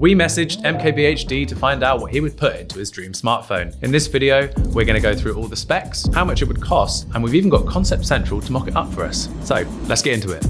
We messaged MKBHD to find out what he would put into his dream smartphone. In this video, we're going to go through all the specs, how much it would cost, and we've even got Concept Central to mock it up for us. So let's get into it.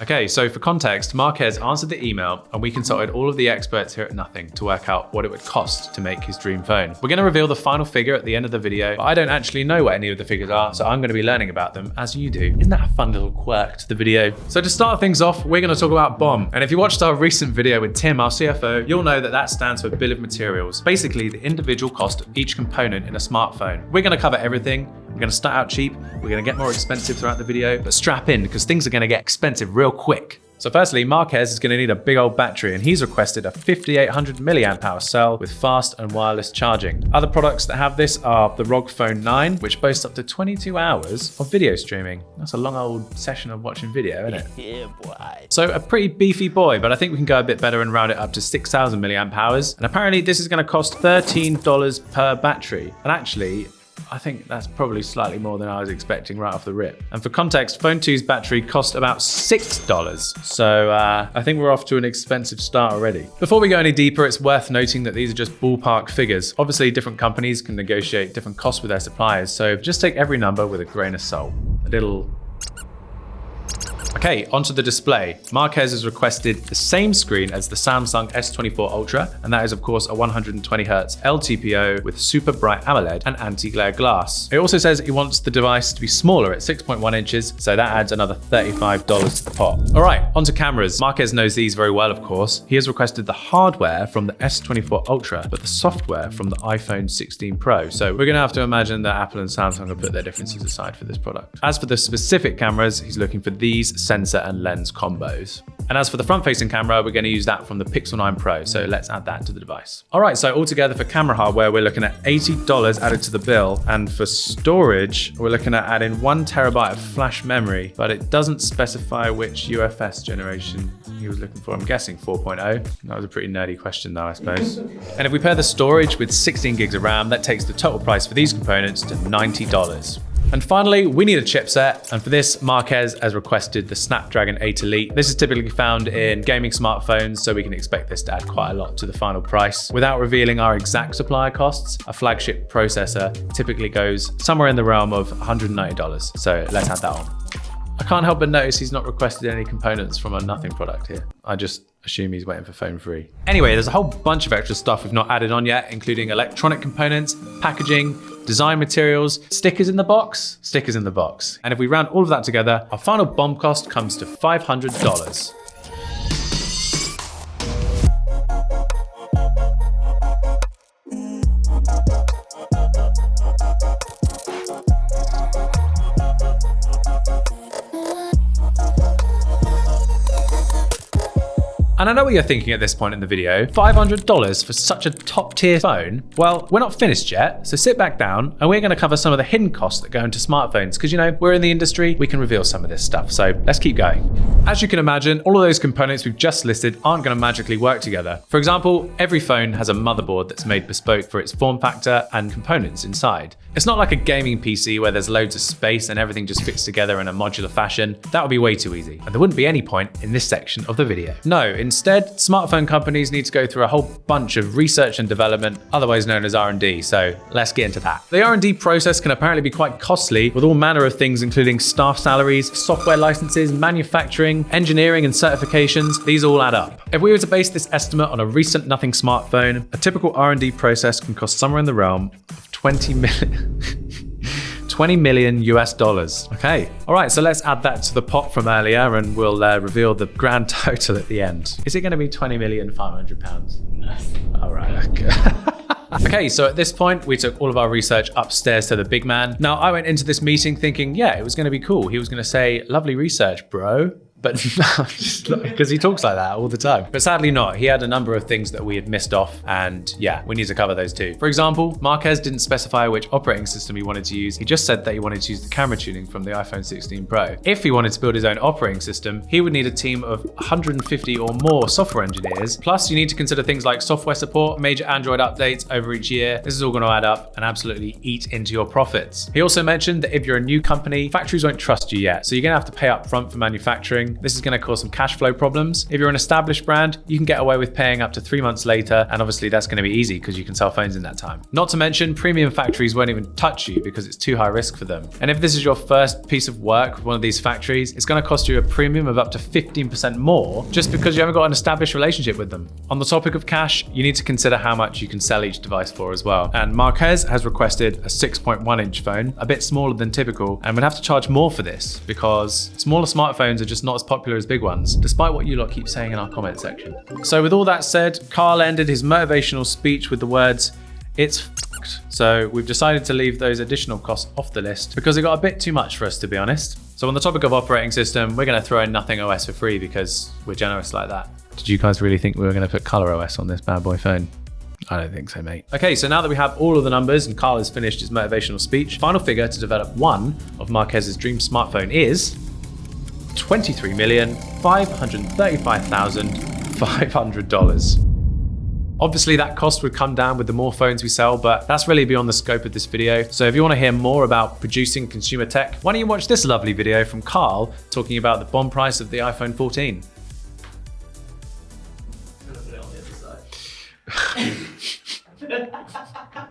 Okay, so for context, Marquez answered the email and we consulted all of the experts here at Nothing to work out what it would cost to make his dream phone. We're going to reveal the final figure at the end of the video, but I don't actually know what any of the figures are, so I'm going to be learning about them as you do. Isn't that a fun little quirk to the video? So to start things off, we're going to talk about BOM. And if you watched our recent video with Tim, our CFO, you'll know that that stands for Bill of Materials, basically the individual cost of each component in a smartphone. We're going to cover everything. We're going to start out cheap, we're going to get more expensive throughout the video, but strap in because things are going to get expensive real quick. So firstly, Marquez is going to need a big old battery and he's requested a 5800 milliamp hour cell with fast and wireless charging. Other products that have this are the ROG Phone 9, which boasts up to 22 hours of video streaming. That's a long old session of watching video, isn't it? Yeah, boy. So a pretty beefy boy, but I think we can go a bit better and round it up to 6000 milliamp hours. And apparently this is going to cost $13 per battery. And actually, I think that's probably slightly more than I was expecting right off the rip. And for context, Phone 2's battery cost about $6. So I think we're off to an expensive start already. Before we go any deeper, it's worth noting that these are just ballpark figures. Obviously, different companies can negotiate different costs with their suppliers. So just take every number with a grain of salt. Okay, onto the display. Marquez has requested the same screen as the Samsung S24 Ultra, and that is of course a 120Hz LTPO with super bright AMOLED and anti-glare glass. It also says he wants the device to be smaller at 6.1 inches, so that adds another $35 to the pot. All right, onto cameras. Marquez knows these very well, of course. He has requested the hardware from the S24 Ultra, but the software from the iPhone 16 Pro. So we're gonna have to imagine that Apple and Samsung have put their differences aside for this product. As for the specific cameras, he's looking for these sensor and lens combos. And as for the front-facing camera, we're going to use that from the Pixel 9 Pro, so let's add that to the device. All right, so altogether for camera hardware, we're looking at $80 added to the bill, and for storage, we're looking at adding 1 terabyte of flash memory, but it doesn't specify which UFS generation he was looking for. I'm guessing 4.0. That was a pretty nerdy question though, I suppose. And if we pair the storage with 16 gigs of RAM, that takes the total price for these components to $90. And finally, we need a chipset, and for this, Marquez has requested the Snapdragon 8 Elite. This is typically found in gaming smartphones, so we can expect this to add quite a lot to the final price. Without revealing our exact supplier costs, a flagship processor typically goes somewhere in the realm of $190. So let's add that on. I can't help but notice he's not requested any components from a Nothing product here. I just assume he's waiting for phone 3. Anyway, there's a whole bunch of extra stuff we've not added on yet, including electronic components, packaging, design materials, stickers in the box. And if we round all of that together, our final BOM cost comes to $500. And I know what you're thinking at this point in the video, $500 for such a top tier phone? Well, we're not finished yet, so sit back down and we're gonna cover some of the hidden costs that go into smartphones, because you know, we're in the industry, we can reveal some of this stuff, so let's keep going. As you can imagine, all of those components we've just listed aren't gonna magically work together. For example, every phone has a motherboard that's made bespoke for its form factor and components inside. It's not like a gaming PC where there's loads of space and everything just fits together in a modular fashion. That would be way too easy, and there wouldn't be any point in this section of the video. No, instead, smartphone companies need to go through a whole bunch of research and development, otherwise known as R&D, so let's get into that. The R&D process can apparently be quite costly, with all manner of things including staff salaries, software licenses, manufacturing, engineering and certifications. These all add up. If we were to base this estimate on a recent Nothing smartphone, a typical R&D process can cost somewhere in the realm of 20 million US dollars. Okay, all right, so let's add that to the pot from earlier and we'll reveal the grand total at the end. Is it gonna be 20,500,000 pounds? All right, okay. Okay, so at this point, we took all of our research upstairs to the big man. Now, I went into this meeting thinking, yeah, it was gonna be cool. He was gonna say, lovely research, bro. But because he talks like that all the time. But sadly not. He had a number of things that we had missed off, and yeah, we need to cover those too. For example, Marquez didn't specify which operating system he wanted to use. He just said that he wanted to use the camera tuning from the iPhone 16 Pro. If he wanted to build his own operating system, he would need a team of 150 or more software engineers. Plus, you need to consider things like software support, major Android updates over each year. This is all going to add up and absolutely eat into your profits. He also mentioned that if you're a new company, factories won't trust you yet, so you're going to have to pay up front for manufacturing. shipping. This is going to cause some cash flow problems. If you're an established brand, you can get away with paying up to 3 months later, and obviously that's going to be easy because you can sell phones in that time. Not to mention, premium factories won't even touch you because it's too high risk for them. And if this is your first piece of work with one of these factories, it's going to cost you a premium of up to 15% more just because you haven't got an established relationship with them. On the topic of cash, you need to consider how much you can sell each device for as well. And Marquez has requested a 6.1-inch phone, a bit smaller than typical, and would have to charge more for this because smaller smartphones are just not as popular as big ones, despite what you lot keep saying in our comment section. So with all that said, Carl ended his motivational speech with the words, "It's f***ed." So we've decided to leave those additional costs off the list because it got a bit too much for us, to be honest. So on the topic of operating system, we're going to throw in Nothing OS for free because we're generous like that. Did you guys really think we were going to put Color OS on this bad boy phone? I don't think so, mate. Okay, so now that we have all of the numbers and Carl has finished his motivational speech, final figure to develop one of Marquez's dream smartphone is $23,535,500. Obviously that cost would come down with the more phones we sell, but that's really beyond the scope of this video. So if you want to hear more about producing consumer tech, why don't you watch this lovely video from Carl talking about the BOM price of the iPhone 14. I'm gonna put it on the other side.